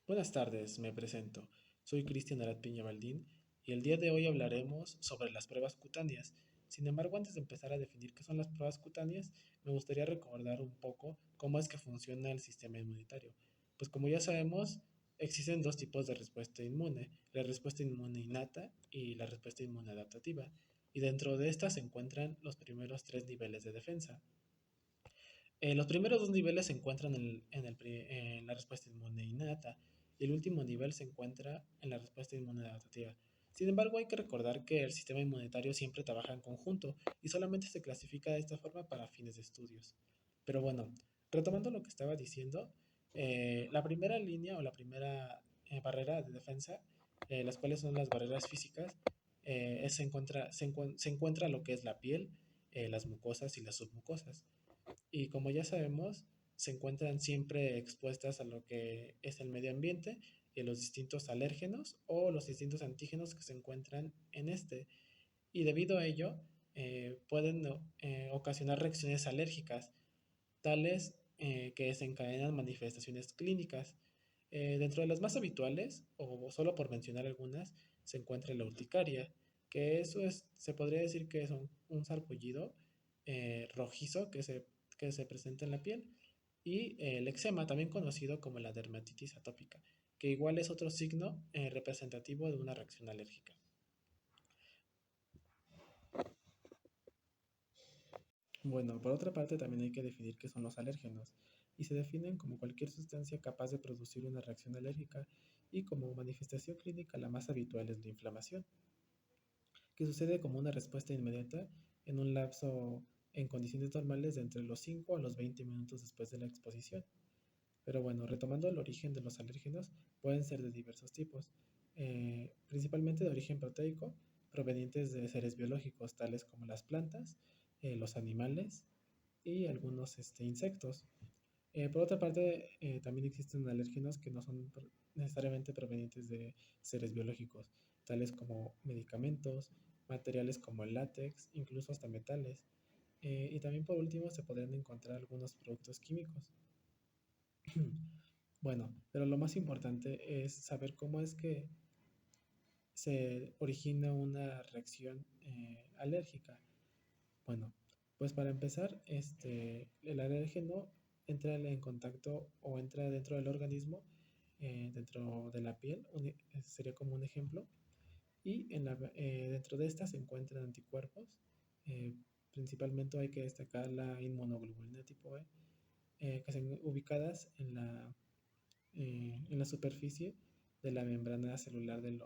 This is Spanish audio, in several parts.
Buenas tardes, me presento. Soy Cristian Arad Piña Baldín y el día de hoy hablaremos sobre las pruebas cutáneas. Sin embargo, antes de empezar a definir qué son las pruebas cutáneas, me gustaría recordar un poco cómo es que funciona el sistema inmunitario. Pues como ya sabemos, existen dos tipos de respuesta inmune, la respuesta inmune innata y la respuesta inmune adaptativa. Y dentro de estas se encuentran los primeros tres niveles de defensa. Los primeros dos niveles se encuentran en la respuesta inmune innata y el último nivel se encuentra en la respuesta inmune adaptativa. Sin embargo, hay que recordar que el sistema inmunitario siempre trabaja en conjunto y solamente se clasifica de esta forma para fines de estudios. Pero bueno, retomando lo que estaba diciendo, la primera línea o la primera barrera de defensa, las cuales son las barreras físicas, se encuentra lo que es la piel, las mucosas y las submucosas. Y como ya sabemos, se encuentran siempre expuestas a lo que es el medio ambiente y a los distintos alérgenos o los distintos antígenos que se encuentran en este. Y debido a ello, pueden ocasionar reacciones alérgicas, tales que desencadenan manifestaciones clínicas. Dentro de las más habituales, o solo por mencionar algunas, se encuentra la urticaria, que se podría decir que es un sarpullido rojizo que se presenta en la piel, y el eczema, también conocido como la dermatitis atópica, que igual es otro signo representativo de una reacción alérgica. Bueno, por otra parte también hay que definir qué son los alérgenos, y se definen como cualquier sustancia capaz de producir una reacción alérgica, y como manifestación clínica la más habitual es la inflamación, que sucede como una respuesta inmediata en un lapso en condiciones normales de entre los 5 a los 20 minutos después de la exposición. Pero bueno, retomando el origen de los alérgenos, pueden ser de diversos tipos, principalmente de origen proteico, provenientes de seres biológicos, tales como las plantas, los animales y algunos insectos. Por otra parte, también existen alérgenos que no son necesariamente provenientes de seres biológicos, tales como medicamentos, materiales como el látex, incluso hasta metales. Y también por último se podrían encontrar algunos productos químicos. Bueno, pero lo más importante es saber cómo es que se origina una reacción alérgica. Bueno, pues para empezar, el alérgeno entra en contacto o entra dentro del organismo, dentro de la piel, sería como un ejemplo, y dentro de esta se encuentran anticuerpos. eh, Principalmente hay que destacar la inmunoglobulina tipo E, que están ubicadas en la superficie de la membrana celular de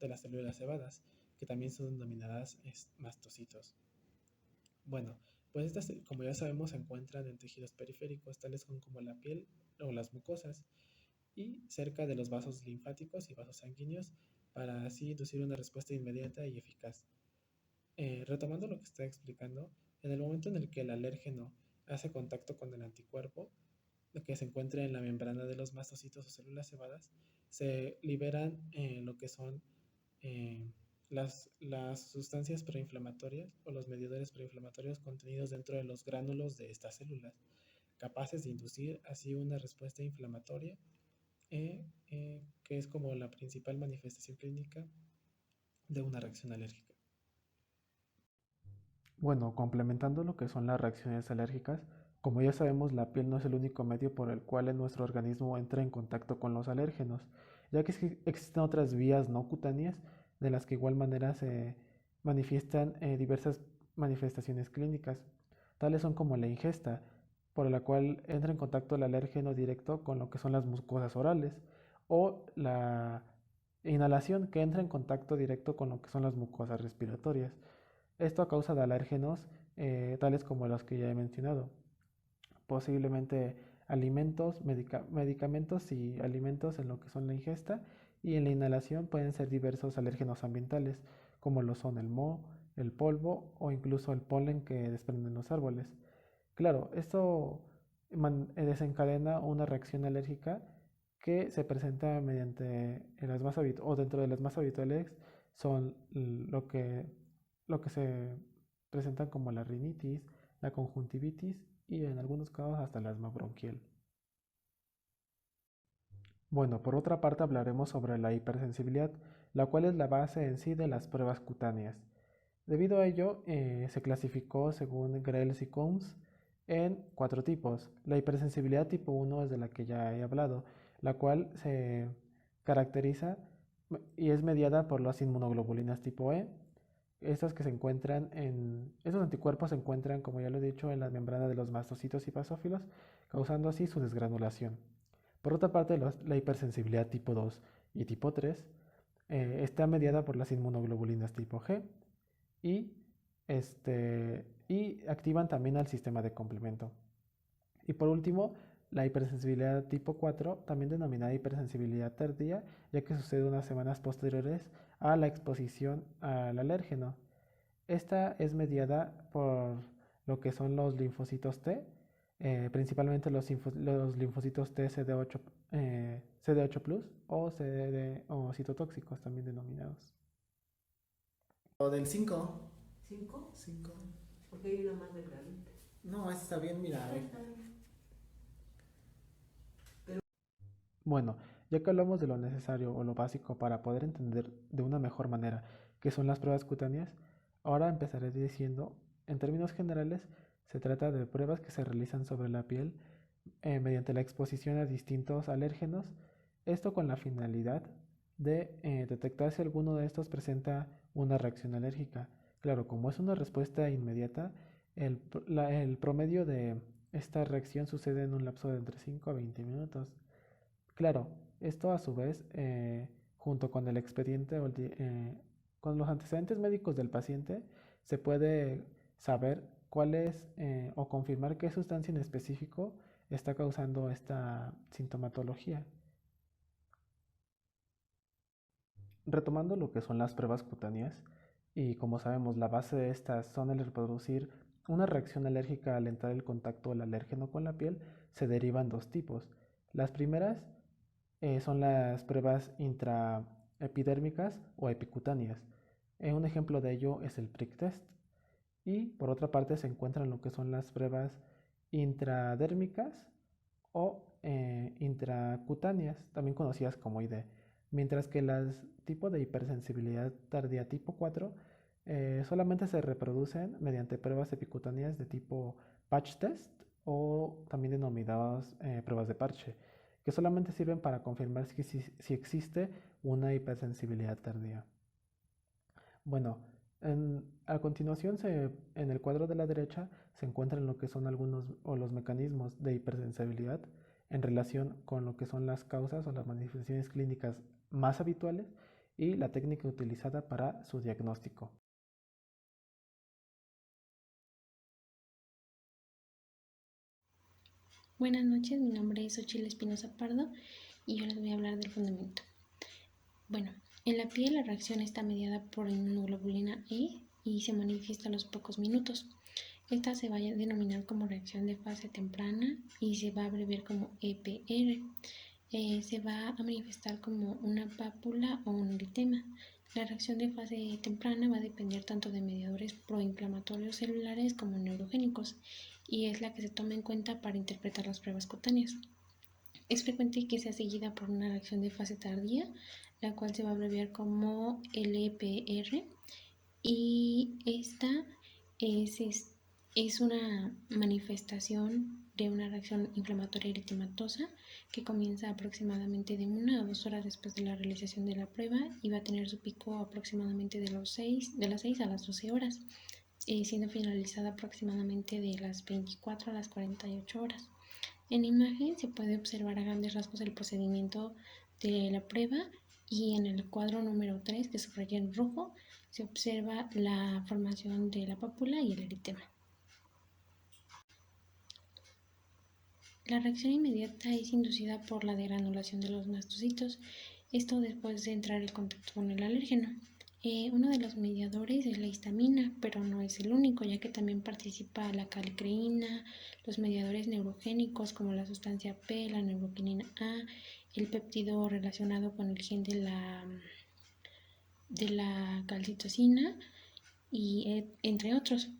las células cebadas, que también son denominadas mastocitos. Bueno, pues estas, como ya sabemos, se encuentran en tejidos periféricos, tales como la piel o las mucosas, y cerca de los vasos linfáticos y vasos sanguíneos, para así inducir una respuesta inmediata y eficaz. Retomando lo que estaba explicando, en el momento en el que el alérgeno hace contacto con el anticuerpo, que se encuentra en la membrana de los mastocitos o células cebadas, se liberan lo que son eh, las sustancias preinflamatorias o los mediadores preinflamatorios contenidos dentro de los gránulos de estas células, capaces de inducir así una respuesta inflamatoria, que es como la principal manifestación clínica de una reacción alérgica. Bueno, complementando lo que son las reacciones alérgicas, como ya sabemos, la piel no es el único medio por el cual nuestro organismo entra en contacto con los alérgenos, ya que existen otras vías no cutáneas de las que igual manera se manifiestan diversas manifestaciones clínicas. Tales son como la ingesta, por la cual entra en contacto el alérgeno directo con lo que son las mucosas orales, o la inhalación, que entra en contacto directo con lo que son las mucosas respiratorias. Esto a causa de alérgenos tales como los que ya he mencionado. Posiblemente alimentos, medicamentos y alimentos en lo que son la ingesta, y en la inhalación pueden ser diversos alérgenos ambientales, como lo son el moho, el polvo o incluso el polen que desprenden los árboles. Claro, esto desencadena una reacción alérgica que se presenta mediante las más o dentro de las más habituales son lo que se presentan como la rinitis, la conjuntivitis y en algunos casos hasta el asma bronquial. Bueno, por otra parte hablaremos sobre la hipersensibilidad, la cual es la base en sí de las pruebas cutáneas. Debido a ello, se clasificó según Grels y Combs en cuatro tipos. La hipersensibilidad tipo 1 es de la que ya he hablado, la cual se caracteriza y es mediada por las inmunoglobulinas tipo E. Estas que se encuentran en... Estos anticuerpos se encuentran, como ya lo he dicho, en la membrana de los mastocitos y basófilos, causando así su desgranulación. Por otra parte, la hipersensibilidad tipo 2 y tipo 3 está mediada por las inmunoglobulinas tipo G y, y activan también al sistema de complemento. Y por último, la hipersensibilidad tipo 4, también denominada hipersensibilidad tardía, ya que sucede unas semanas posteriores a la exposición al alérgeno. Esta es mediada por lo que son los linfocitos T, principalmente los linfocitos T CD8, CD8 Plus o citotóxicos también denominados. O del 5. ¿Cinco? 5. Porque hay una más delgadita. No, esta está bien, mira, a ver. Bueno, ya que hablamos de lo necesario o lo básico para poder entender de una mejor manera qué son las pruebas cutáneas, ahora empezaré diciendo, en términos generales, se trata de pruebas que se realizan sobre la piel mediante la exposición a distintos alérgenos, esto con la finalidad de detectar si alguno de estos presenta una reacción alérgica. Claro, como es una respuesta inmediata, el promedio de esta reacción sucede en un lapso de entre 5 a 20 minutos. Claro, esto a su vez, junto con el expediente con los antecedentes médicos del paciente, se puede saber cuál es o confirmar qué sustancia en específico está causando esta sintomatología. Retomando lo que son las pruebas cutáneas, y como sabemos, la base de estas son el reproducir una reacción alérgica al entrar el contacto del alérgeno con la piel, se derivan dos tipos. Las primeras son las pruebas intraepidérmicas o epicutáneas. Un ejemplo de ello es el prick test. Y por otra parte se encuentran lo que son las pruebas intradérmicas o intracutáneas, también conocidas como ID. Mientras que las tipos de hipersensibilidad tardía tipo 4 solamente se reproducen mediante pruebas epicutáneas de tipo patch test o también denominadas pruebas de parche, que solamente sirven para confirmar si existe una hipersensibilidad tardía. Bueno, a continuación en el cuadro de la derecha se encuentran lo que son algunos o los mecanismos de hipersensibilidad en relación con lo que son las causas o las manifestaciones clínicas más habituales y la técnica utilizada para su diagnóstico. Buenas noches, mi nombre es Ochil Espinosa Pardo y yo les voy a hablar del fundamento. Bueno, en la piel la reacción está mediada por inmunoglobulina E y se manifiesta a los pocos minutos. Esta se va a denominar como reacción de fase temprana y se va a abreviar como EPR. Se va a manifestar como una pápula o un eritema. La reacción de fase temprana va a depender tanto de mediadores proinflamatorios celulares como neurogénicos y es la que se toma en cuenta para interpretar las pruebas cutáneas. Es frecuente que sea seguida por una reacción de fase tardía, la cual se va a abreviar como LPR, y esta es una manifestación de una reacción inflamatoria eritematosa que comienza aproximadamente de 1 a 2 horas después de la realización de la prueba y va a tener su pico aproximadamente de las 6 a las 12 horas, siendo finalizada aproximadamente de las 24 a las 48 horas. En imagen se puede observar a grandes rasgos el procedimiento de la prueba y en el cuadro número 3, que subraya en rojo, se observa la formación de la pápula y el eritema. La reacción inmediata es inducida por la degranulación de los mastocitos, esto después de entrar en contacto con el alérgeno. Uno de los mediadores es la histamina, pero no es el único, ya que también participa la calcreína, los mediadores neurogénicos como la sustancia P, la neuroquinina A, el péptido relacionado con el gen de la calcitocina y entre otros.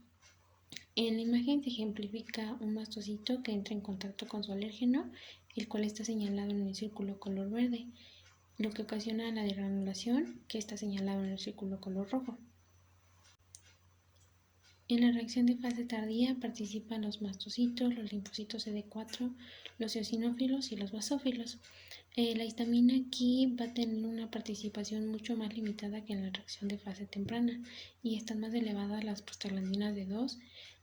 En la imagen se ejemplifica un mastocito que entra en contacto con su alérgeno el cual está señalado en el círculo color verde, lo que ocasiona la degranulación, que está señalado en el círculo color rojo. En la reacción de fase tardía participan los mastocitos, los linfocitos CD4, los eosinófilos y los basófilos. La histamina aquí va a tener una participación mucho más limitada que en la reacción de fase temprana y están más elevadas las prostaglandinas D2.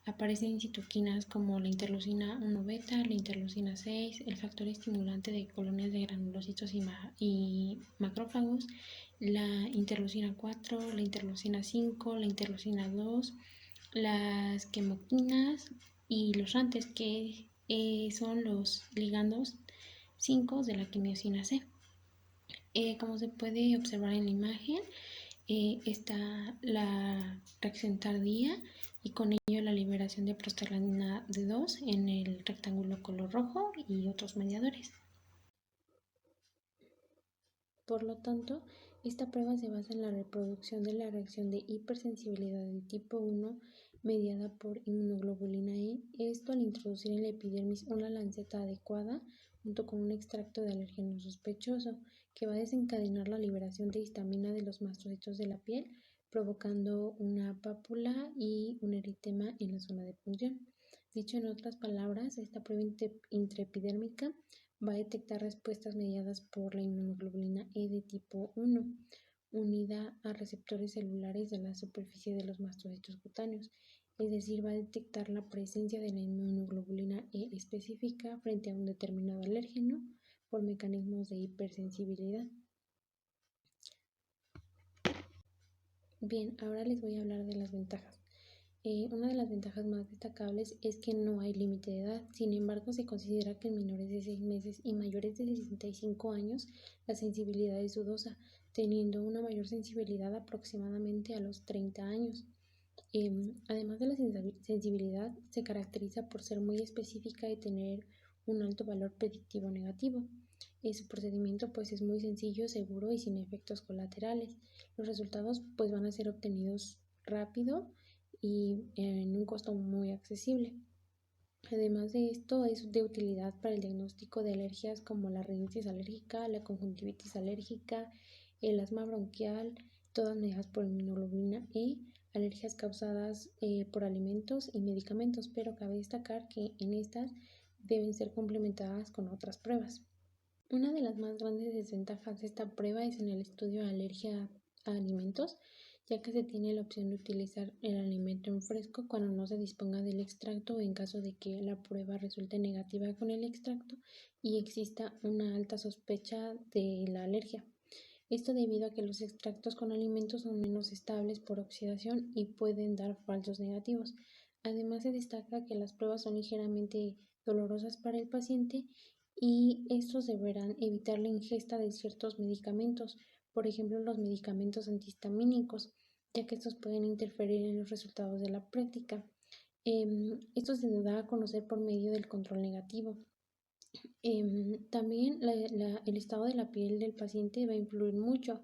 Aparecen citoquinas como la interleucina 1 beta, la interleucina 6, el factor estimulante de colonias de granulocitos y macrófagos, la interleucina 4, la interleucina 5, la interleucina 2, las quemoquinas y los rantes, que son los ligandos 5 de la quimiosina C. Como se puede observar en la imagen, está la reacción tardía y con ello la liberación de prostaglandina D2 en el rectángulo color rojo y otros mediadores. Por lo tanto, esta prueba se basa en la reproducción de la reacción de hipersensibilidad del tipo 1 mediada por inmunoglobulina E, esto al introducir en la epidermis una lanceta adecuada junto con un extracto de alérgeno sospechoso que va a desencadenar la liberación de histamina de los mastocitos de la piel, provocando una pápula y un eritema en la zona de punción. Dicho en otras palabras, esta prueba intraepidérmica va a detectar respuestas mediadas por la inmunoglobulina E de tipo 1, unida a receptores celulares de la superficie de los mastocitos cutáneos, es decir, va a detectar la presencia de la inmunoglobulina E específica frente a un determinado alérgeno por mecanismos de hipersensibilidad. Bien, ahora les voy a hablar de las ventajas. Una de las ventajas más destacables es que no hay límite de edad. Sin embargo, se considera que en menores de 6 meses y mayores de 65 años la sensibilidad es dudosa, teniendo una mayor sensibilidad aproximadamente a los 30 años. Además de la sensibilidad, se caracteriza por ser muy específica y tener un alto valor predictivo negativo. Su procedimiento pues es muy sencillo, seguro y sin efectos colaterales. Los resultados pues van a ser obtenidos rápido y en un costo muy accesible. Además de esto, es de utilidad para el diagnóstico de alergias como la rinitis alérgica, la conjuntivitis alérgica, el asma bronquial, todas mediadas por inmunoglobulina E, alergias causadas por alimentos y medicamentos, pero cabe destacar que en estas deben ser complementadas con otras pruebas. Una de las más grandes desventajas de esta prueba es en el estudio de alergia a alimentos, ya que se tiene la opción de utilizar el alimento en fresco cuando no se disponga del extracto o en caso de que la prueba resulte negativa con el extracto y exista una alta sospecha de la alergia. Esto debido a que los extractos con alimentos son menos estables por oxidación y pueden dar falsos negativos. Además, se destaca que las pruebas son ligeramente dolorosas para el paciente y estos deberán evitar la ingesta de ciertos medicamentos, por ejemplo los medicamentos antihistamínicos, ya que estos pueden interferir en los resultados de la práctica. Esto se da a conocer por medio del control negativo. También el estado de la piel del paciente va a influir mucho,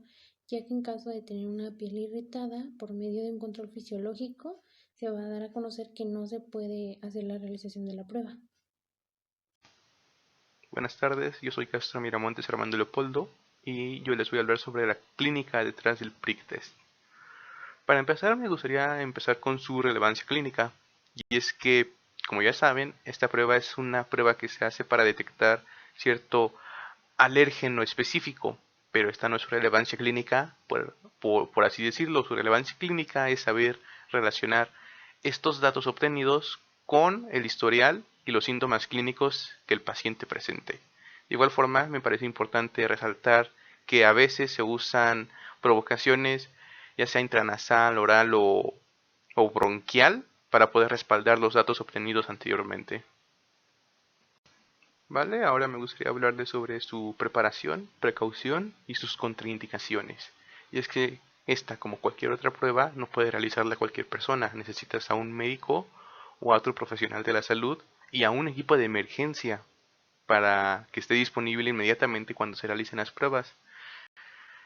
ya que en caso de tener una piel irritada, por medio de un control fisiológico, se va a dar a conocer que no se puede hacer la realización de la prueba. Buenas tardes, yo soy Castro Miramontes Armando Leopoldo y yo les voy a hablar sobre la clínica detrás del prick test. Para empezar, me gustaría empezar con su relevancia clínica, y es que, como ya saben, esta prueba es una prueba que se hace para detectar cierto alérgeno específico, pero esta no es su relevancia clínica, por así decirlo. Su relevancia clínica es saber relacionar estos datos obtenidos con el historial y los síntomas clínicos que el paciente presente. De igual forma, me parece importante resaltar que a veces se usan provocaciones, ya sea intranasal, oral o bronquial, para poder respaldar los datos obtenidos anteriormente. Vale, ahora me gustaría hablarles sobre su preparación, precaución y sus contraindicaciones. Y es que esta, como cualquier otra prueba, no puede realizarla cualquier persona. Necesitas a un médico o a otro profesional de la salud y a un equipo de emergencia para que esté disponible inmediatamente cuando se realicen las pruebas.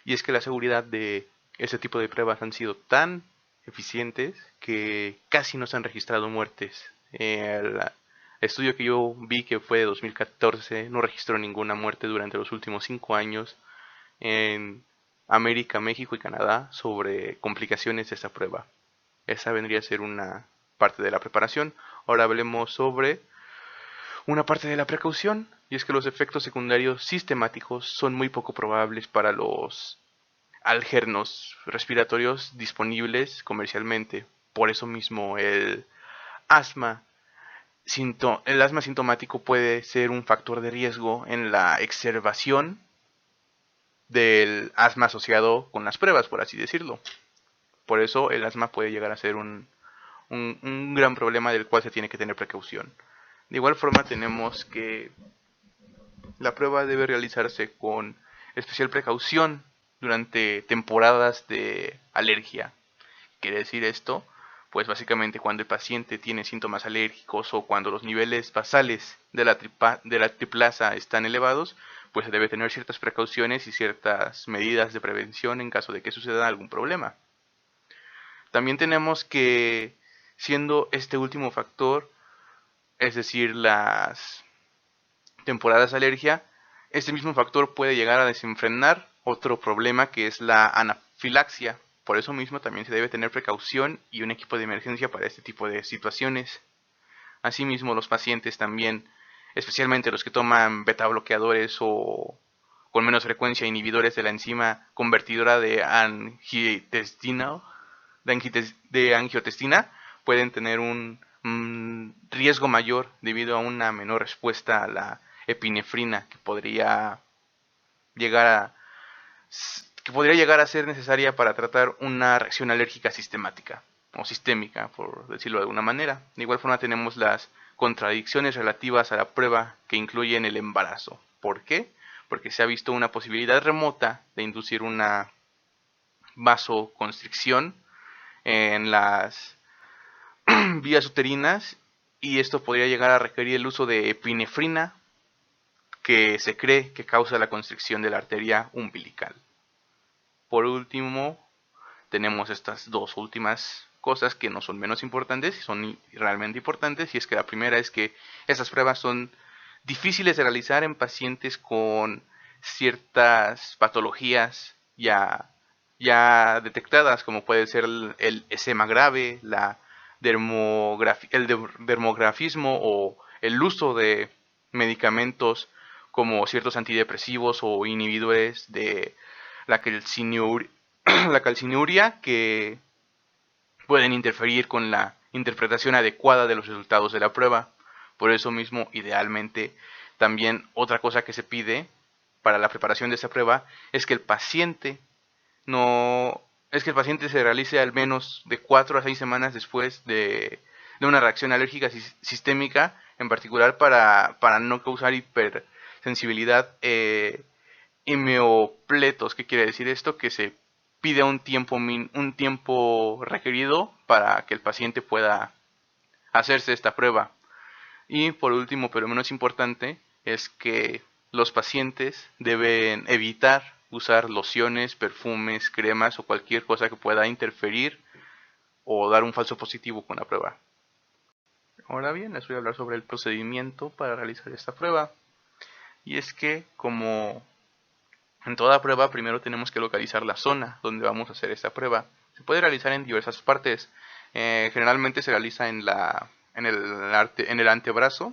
Y es que la seguridad de este tipo de pruebas han sido tan eficientes que casi no se han registrado muertes estudio que yo vi, que fue de 2014, no registró ninguna muerte durante los últimos 5 años en América, México y Canadá sobre complicaciones de esta prueba. Esa vendría a ser una parte de la preparación. Ahora hablemos sobre una parte de la precaución, y es que los efectos secundarios sistemáticos son muy poco probables para los algernos respiratorios disponibles comercialmente. Por eso mismo asma, el asma sintomático puede ser un factor de riesgo en la exacerbación del asma asociado con las pruebas, por así decirlo. Por eso el asma puede llegar a ser un gran problema del cual se tiene que tener precaución. De igual forma tenemos que la prueba debe realizarse con especial precaución durante temporadas de alergia. ¿Quiere decir esto? Pues básicamente cuando el paciente tiene síntomas alérgicos o cuando los niveles basales de la tripasa están elevados, pues se debe tener ciertas precauciones y ciertas medidas de prevención en caso de que suceda algún problema. También tenemos que, siendo este último factor, es decir, las temporadas de alergia, este mismo factor puede llegar a desenfrenar otro problema que es la anafilaxia. Por eso mismo también se debe tener precaución y un equipo de emergencia para este tipo de situaciones. Asimismo, los pacientes también, especialmente los que toman beta bloqueadores o con menos frecuencia inhibidores de la enzima convertidora de angiotestina, pueden tener un riesgo mayor debido a una menor respuesta a la epinefrina que podría llegar a ser necesaria para tratar una reacción alérgica sistemática o sistémica, por decirlo de alguna manera. De igual forma tenemos las contradicciones relativas a la prueba que incluyen el embarazo. ¿Por qué? Porque se ha visto una posibilidad remota de inducir una vasoconstricción en las vías uterinas, y esto podría llegar a requerir el uso de epinefrina, que se cree que causa la constricción de la arteria umbilical. Por último, tenemos estas dos últimas cosas que no son menos importantes y son realmente importantes, y es que la primera es que estas pruebas son difíciles de realizar en pacientes con ciertas patologías ya detectadas, como puede ser el esema grave, el dermografismo o el uso de medicamentos como ciertos antidepresivos o inhibidores de la calcinuria que pueden interferir con la interpretación adecuada de los resultados de la prueba. Por eso mismo, idealmente, también otra cosa que se pide para la preparación de esta prueba es que el paciente se realice al menos de 4 a 6 semanas después de una reacción alérgica sistémica, en particular para no causar hipersensibilidad hemiopletos. ¿Qué quiere decir esto? Que se pide un tiempo requerido para que el paciente pueda hacerse esta prueba. Y por último, pero menos importante, es que los pacientes deben evitar usar lociones, perfumes, cremas o cualquier cosa que pueda interferir o dar un falso positivo con la prueba. Ahora bien, les voy a hablar sobre el procedimiento para realizar esta prueba. Y es que, como en toda prueba, primero tenemos que localizar la zona donde vamos a hacer esta prueba. Se puede realizar en diversas partes. Generalmente se realiza en el antebrazo,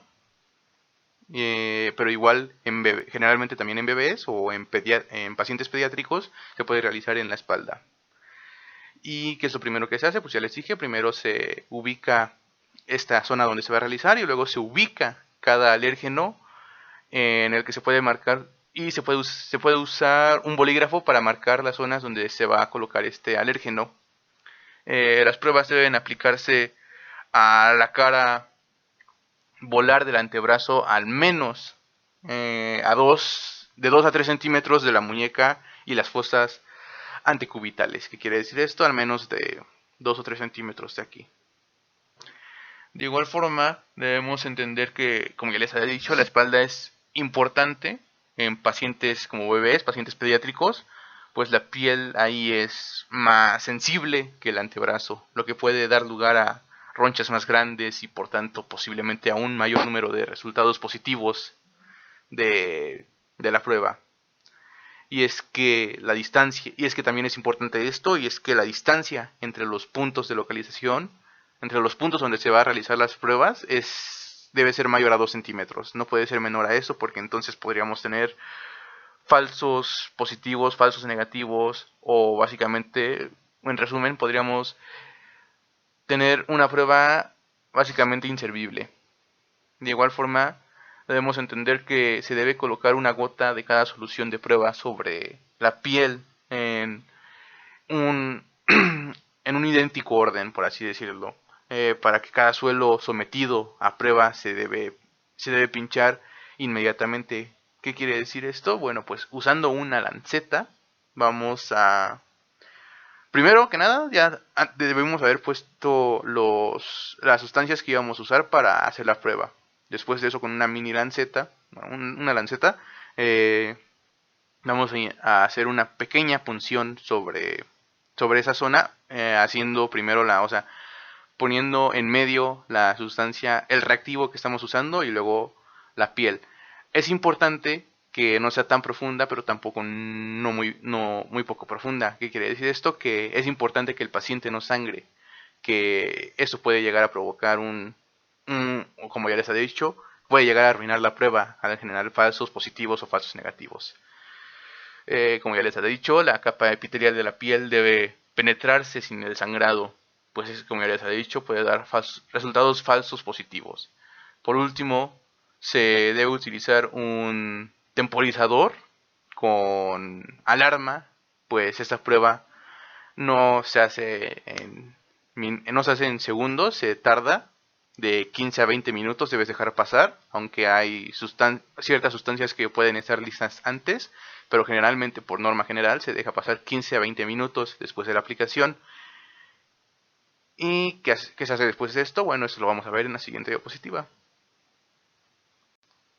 pero igual generalmente también en bebés o en pacientes pediátricos se puede realizar en la espalda. ¿Y qué es lo primero que se hace? Pues ya les dije, primero se ubica esta zona donde se va a realizar y luego se ubica cada alérgeno en el que se puede marcar, y se puede usar un bolígrafo para marcar las zonas donde se va a colocar este alérgeno. Las pruebas deben aplicarse a la cara volar del antebrazo al menos de 2 a 3 centímetros de la muñeca y las fosas anticubitales. ¿Qué quiere decir esto? Al menos de 2 o 3 centímetros de aquí. De igual forma, debemos entender que, como ya les había dicho, la espalda es importante en pacientes como bebés, pacientes pediátricos, pues la piel ahí es más sensible que el antebrazo, lo que puede dar lugar a ronchas más grandes y por tanto posiblemente a un mayor número de resultados positivos de la prueba. Y es que la distancia, y es que también es importante esto, y es que la distancia entre los puntos de localización, entre los puntos donde se va a realizar las pruebas, debe ser mayor a 2 centímetros. No puede ser menor a eso, porque entonces podríamos tener falsos positivos, falsos negativos, o básicamente, en resumen, podríamos tener una prueba básicamente inservible. De igual forma, debemos entender que se debe colocar una gota de cada solución de prueba sobre la piel en un, en un idéntico orden, por así decirlo, para que cada suelo sometido a prueba se debe pinchar inmediatamente. ¿Qué quiere decir esto? Bueno, pues usando una lanceta vamos a... Primero que nada, ya debemos haber puesto las sustancias que íbamos a usar para hacer la prueba. Después de eso, con una mini lanceta, una lanceta, vamos a hacer una pequeña punción sobre esa zona, haciendo primero poniendo en medio la sustancia, el reactivo que estamos usando y luego la piel. Es importante que no sea tan profunda, pero tampoco no muy poco profunda. ¿Qué quiere decir esto? Que es importante que el paciente no sangre, que esto puede llegar a provocar como ya les he dicho, puede llegar a arruinar la prueba al generar falsos positivos o falsos negativos. Como ya les he dicho, la capa epitelial de la piel debe penetrarse sin el sangrado, pues como ya les he dicho, puede dar resultados falsos positivos. Por último, se debe utilizar un temporizador con alarma, pues esta prueba no se hace en segundos, se tarda de 15 a 20 minutos, debes dejar pasar, aunque hay ciertas sustancias que pueden estar listas antes, pero generalmente por norma general se deja pasar 15 a 20 minutos después de la aplicación. ¿Y qué se hace después de esto? Bueno, esto lo vamos a ver en la siguiente diapositiva.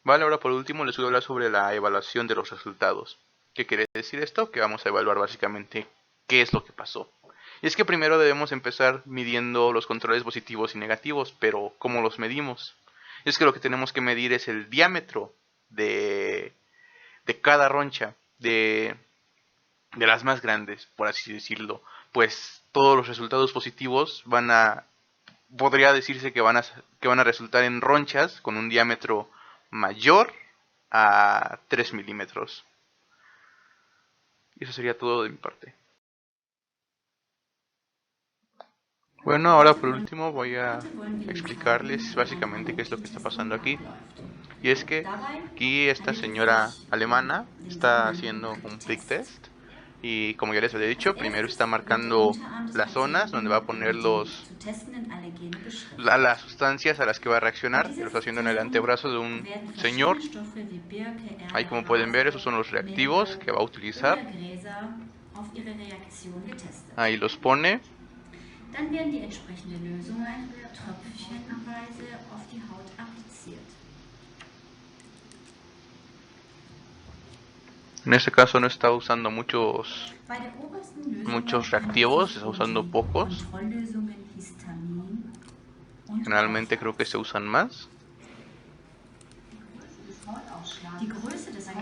Vale, ahora por último les voy a hablar sobre la evaluación de los resultados. ¿Qué quiere decir esto? Que vamos a evaluar básicamente qué es lo que pasó. Y es que primero debemos empezar midiendo los controles positivos y negativos, pero ¿cómo los medimos? Es que lo que tenemos que medir es el diámetro de cada roncha, de las más grandes, por así decirlo. Pues todos los resultados positivos podría decirse que van a resultar en ronchas con un diámetro mayor a 3 milímetros. Y eso sería todo de mi parte. Bueno, ahora por último voy a explicarles básicamente qué es lo que está pasando aquí. Y es que aquí esta señora alemana está haciendo un prick test. Y como ya les había dicho, primero está marcando las zonas donde va a poner las sustancias a las que va a reaccionar. Y lo está haciendo en el antebrazo de un señor. Ahí como pueden ver, esos son los reactivos que va a utilizar. Ahí los pone. Dann werden die entsprechende Lösungen tröpfchenweise auf die Haut appliziert. En este caso no está usando muchos reactivos, está usando pocos. Generalmente creo que se usan más.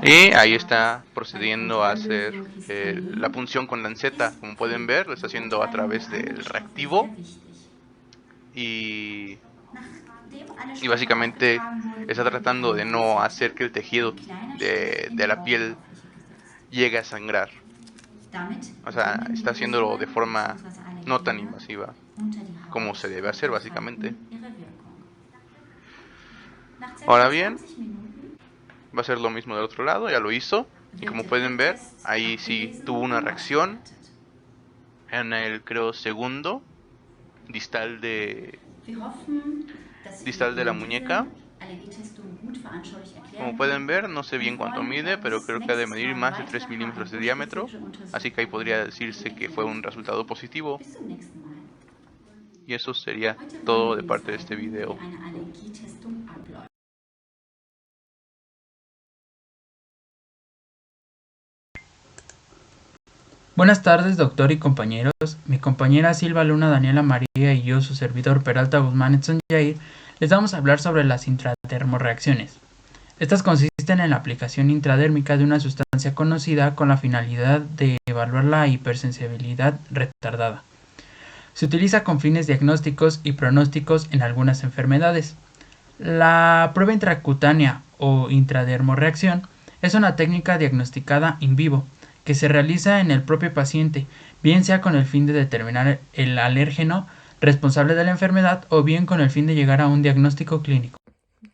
Y ahí está procediendo a hacer la punción con lanceta. Como pueden ver, lo está haciendo a través del reactivo. Y básicamente está tratando de no hacer que el tejido de la piel llegue a sangrar. O sea, está haciéndolo de forma no tan invasiva como se debe hacer básicamente. Ahora bien, va a ser lo mismo del otro lado, ya lo hizo. Y como pueden ver, ahí sí tuvo una reacción en el, creo, segundo distal de la muñeca. Como pueden ver, no sé bien cuánto mide, pero creo que ha de medir más de 3 milímetros de diámetro. Así que ahí podría decirse que fue un resultado positivo. Y eso sería todo de parte de este video. Buenas tardes, doctor y compañeros. Mi compañera Silva Luna Daniela María y yo, su servidor Peralta Guzmán Edson Jair, les vamos a hablar sobre las intradermorreacciones. Estas consisten en la aplicación intradérmica de una sustancia conocida con la finalidad de evaluar la hipersensibilidad retardada. Se utiliza con fines diagnósticos y pronósticos en algunas enfermedades. La prueba intracutánea o intradermorreacción es una técnica diagnosticada in vivo que se realiza en el propio paciente, bien sea con el fin de determinar el alérgeno responsable de la enfermedad o bien con el fin de llegar a un diagnóstico clínico.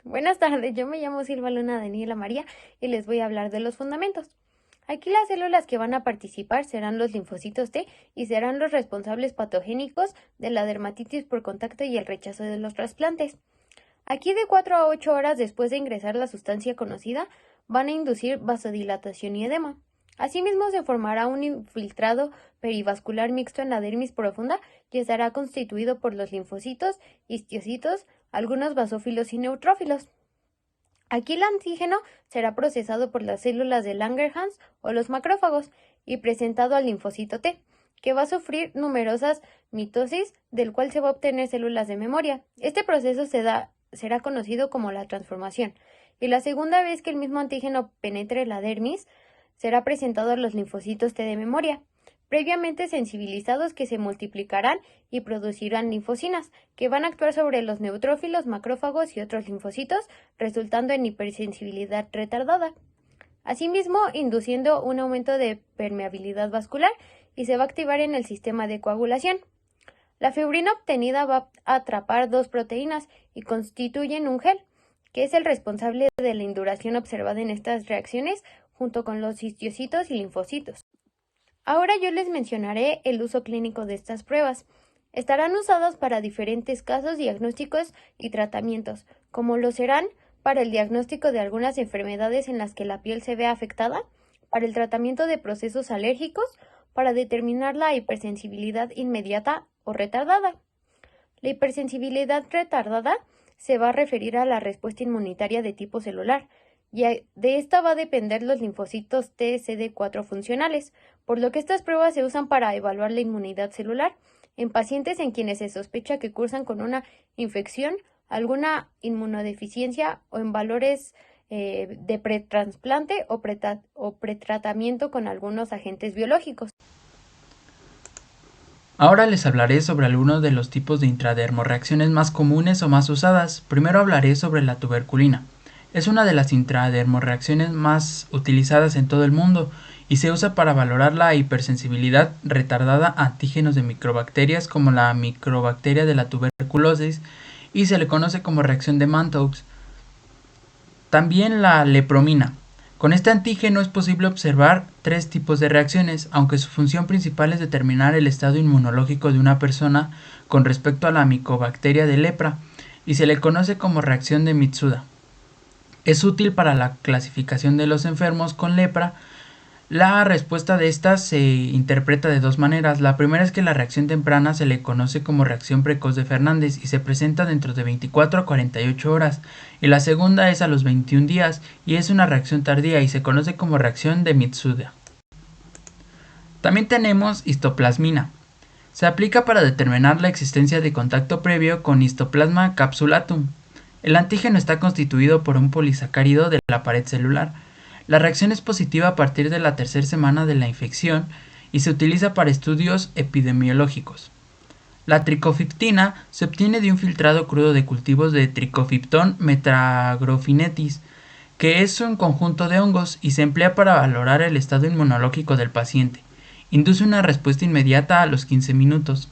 Buenas tardes, yo me llamo Silva Luna Daniela María y les voy a hablar de los fundamentos. Aquí las células que van a participar serán los linfocitos T y serán los responsables patogénicos de la dermatitis por contacto y el rechazo de los trasplantes. Aquí de 4 a 8 horas después de ingresar la sustancia conocida van a inducir vasodilatación y edema. Asimismo se formará un infiltrado perivascular mixto en la dermis profunda y estará constituido por los linfocitos, histocitos, algunos basófilos y neutrófilos. Aquí el antígeno será procesado por las células de Langerhans o los macrófagos y presentado al linfocito T, que va a sufrir numerosas mitosis, del cual se va a obtener células de memoria. Este proceso será conocido como la transformación, y la segunda vez que el mismo antígeno penetre la dermis, será presentado a los linfocitos T de memoria, previamente sensibilizados, que se multiplicarán y producirán linfocinas, que van a actuar sobre los neutrófilos, macrófagos y otros linfocitos, resultando en hipersensibilidad retardada. Asimismo, induciendo un aumento de permeabilidad vascular y se va a activar en el sistema de coagulación. La fibrina obtenida va a atrapar dos proteínas y constituyen un gel, que es el responsable de la induración observada en estas reacciones junto con los histocitos y linfocitos. Ahora yo les mencionaré el uso clínico de estas pruebas. Estarán usadas para diferentes casos diagnósticos y tratamientos, como lo serán para el diagnóstico de algunas enfermedades en las que la piel se ve afectada, para el tratamiento de procesos alérgicos, para determinar la hipersensibilidad inmediata o retardada. La hipersensibilidad retardada se va a referir a la respuesta inmunitaria de tipo celular, y de esta va a depender los linfocitos TCD4 funcionales, por lo que estas pruebas se usan para evaluar la inmunidad celular en pacientes en quienes se sospecha que cursan con una infección, alguna inmunodeficiencia o en valores de pretrasplante o pretratamiento con algunos agentes biológicos. Ahora les hablaré sobre algunos de los tipos de intradermorreacciones más comunes o más usadas. Primero hablaré sobre la tuberculina. Es una de las intradermorreacciones más utilizadas en todo el mundo y se usa para valorar la hipersensibilidad retardada a antígenos de microbacterias como la microbacteria de la tuberculosis y se le conoce como reacción de Mantoux. También la lepromina. Con este antígeno es posible observar tres tipos de reacciones, aunque su función principal es determinar el estado inmunológico de una persona con respecto a la micobacteria de lepra y se le conoce como reacción de Mitsuda. Es útil para la clasificación de los enfermos con lepra. La respuesta de estas se interpreta de dos maneras. La primera es que la reacción temprana se le conoce como reacción precoz de Fernández y se presenta dentro de 24 a 48 horas. Y la segunda es a los 21 días y es una reacción tardía y se conoce como reacción de Mitsuda. También tenemos histoplasmina. Se aplica para determinar la existencia de contacto previo con Histoplasma capsulatum. El antígeno está constituido por un polisacárido de la pared celular. La reacción es positiva a partir de la tercera semana de la infección y se utiliza para estudios epidemiológicos. La tricofiptina se obtiene de un filtrado crudo de cultivos de Trichophyton metragrophinetis, que es un conjunto de hongos y se emplea para valorar el estado inmunológico del paciente. Induce una respuesta inmediata a los 15 minutos.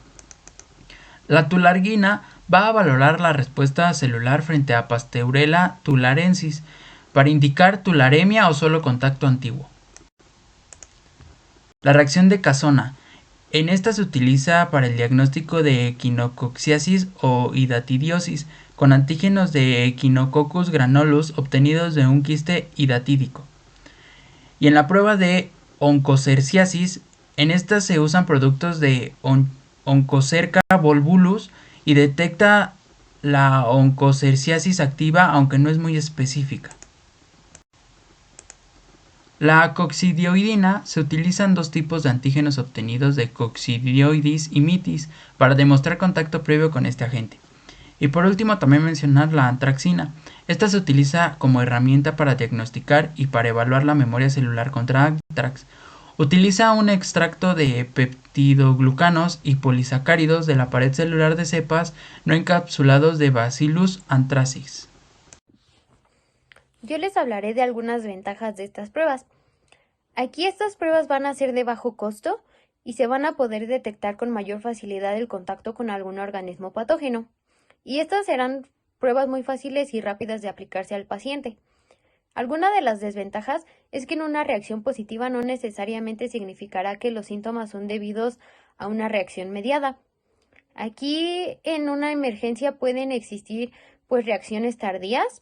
La tulargina va a valorar la respuesta celular frente a Pasteurella tularensis para indicar tularemia o solo contacto antiguo. La reacción de Casona. En esta se utiliza para el diagnóstico de equinococciasis o hidatidiosis con antígenos de Echinococcus granulus obtenidos de un quiste hidatídico. Y en la prueba de oncocerciasis, en esta se usan productos de Oncocerca volvulus y detecta la oncocerciasis activa, aunque no es muy específica. La coccidioidina se utilizan dos tipos de antígenos obtenidos de coccidioides y mitis para demostrar contacto previo con este agente. Y por último también mencionar la antraxina. Esta se utiliza como herramienta para diagnosticar y para evaluar la memoria celular contra antrax. Utiliza un extracto de peptidoglucanos y polisacáridos de la pared celular de cepas no encapsulados de Bacillus anthracis. Yo les hablaré de algunas ventajas de estas pruebas. Aquí estas pruebas van a ser de bajo costo y se van a poder detectar con mayor facilidad el contacto con algún organismo patógeno. Y estas serán pruebas muy fáciles y rápidas de aplicarse al paciente. Alguna de las desventajas es que en una reacción positiva no necesariamente significará que los síntomas son debidos a una reacción mediada. Aquí en una emergencia pueden existir pues reacciones tardías.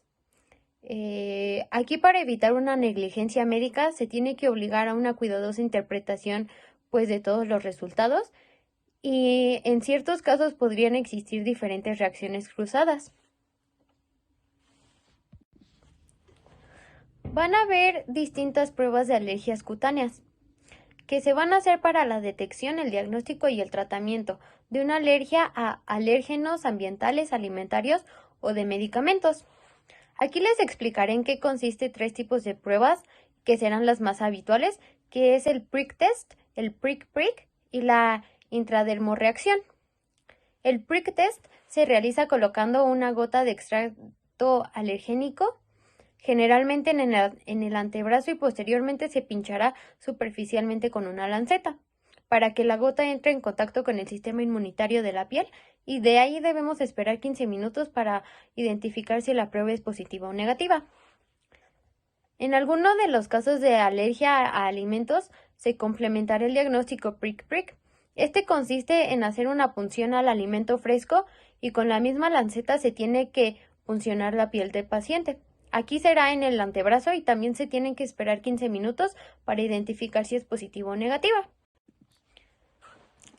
Aquí para evitar una negligencia médica se tiene que obligar a una cuidadosa interpretación pues de todos los resultados y en ciertos casos podrían existir diferentes reacciones cruzadas. Van a haber distintas pruebas de alergias cutáneas que se van a hacer para la detección, el diagnóstico y el tratamiento de una alergia a alérgenos ambientales, alimentarios o de medicamentos. Aquí les explicaré en qué consiste 3 tipos de pruebas que serán las más habituales, que es el prick test, el prick y la intradermorreacción. El prick test se realiza colocando una gota de extracto alergénico, generalmente en el antebrazo, y posteriormente se pinchará superficialmente con una lanceta para que la gota entre en contacto con el sistema inmunitario de la piel, y de ahí debemos esperar 15 minutos para identificar si la prueba es positiva o negativa. En alguno de los casos de alergia a alimentos se complementará el diagnóstico prick. Este consiste en hacer una punción al alimento fresco y con la misma lanceta se tiene que puncionar la piel del paciente. Aquí será en el antebrazo y también se tienen que esperar 15 minutos para identificar si es positiva o negativa.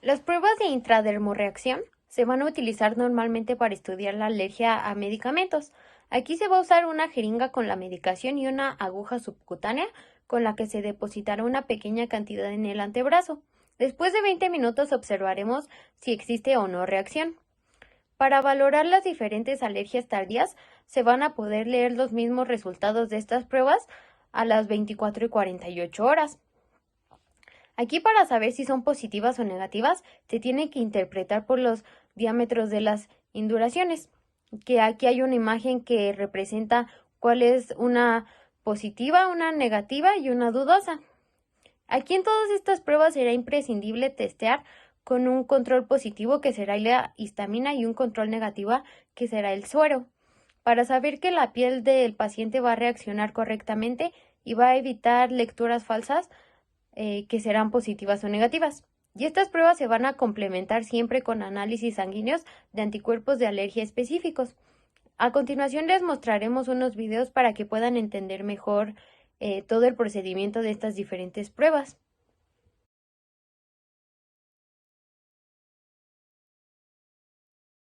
Las pruebas de intradermorreacción se van a utilizar normalmente para estudiar la alergia a medicamentos. Aquí se va a usar una jeringa con la medicación y una aguja subcutánea con la que se depositará una pequeña cantidad en el antebrazo. Después de 20 minutos observaremos si existe o no reacción. Para valorar las diferentes alergias tardías, se van a poder leer los mismos resultados de estas pruebas a las 24 y 48 horas. Aquí para saber si son positivas o negativas, se tiene que interpretar por los diámetros de las induraciones, que aquí hay una imagen que representa cuál es una positiva, una negativa y una dudosa. Aquí en todas estas pruebas será imprescindible testear con un control positivo que será la histamina y un control negativo que será el suero, para saber que la piel del paciente va a reaccionar correctamente y va a evitar lecturas falsas que serán positivas o negativas. Y estas pruebas se van a complementar siempre con análisis sanguíneos de anticuerpos de alergia específicos. A continuación les mostraremos unos videos para que puedan entender mejor todo el procedimiento de estas diferentes pruebas.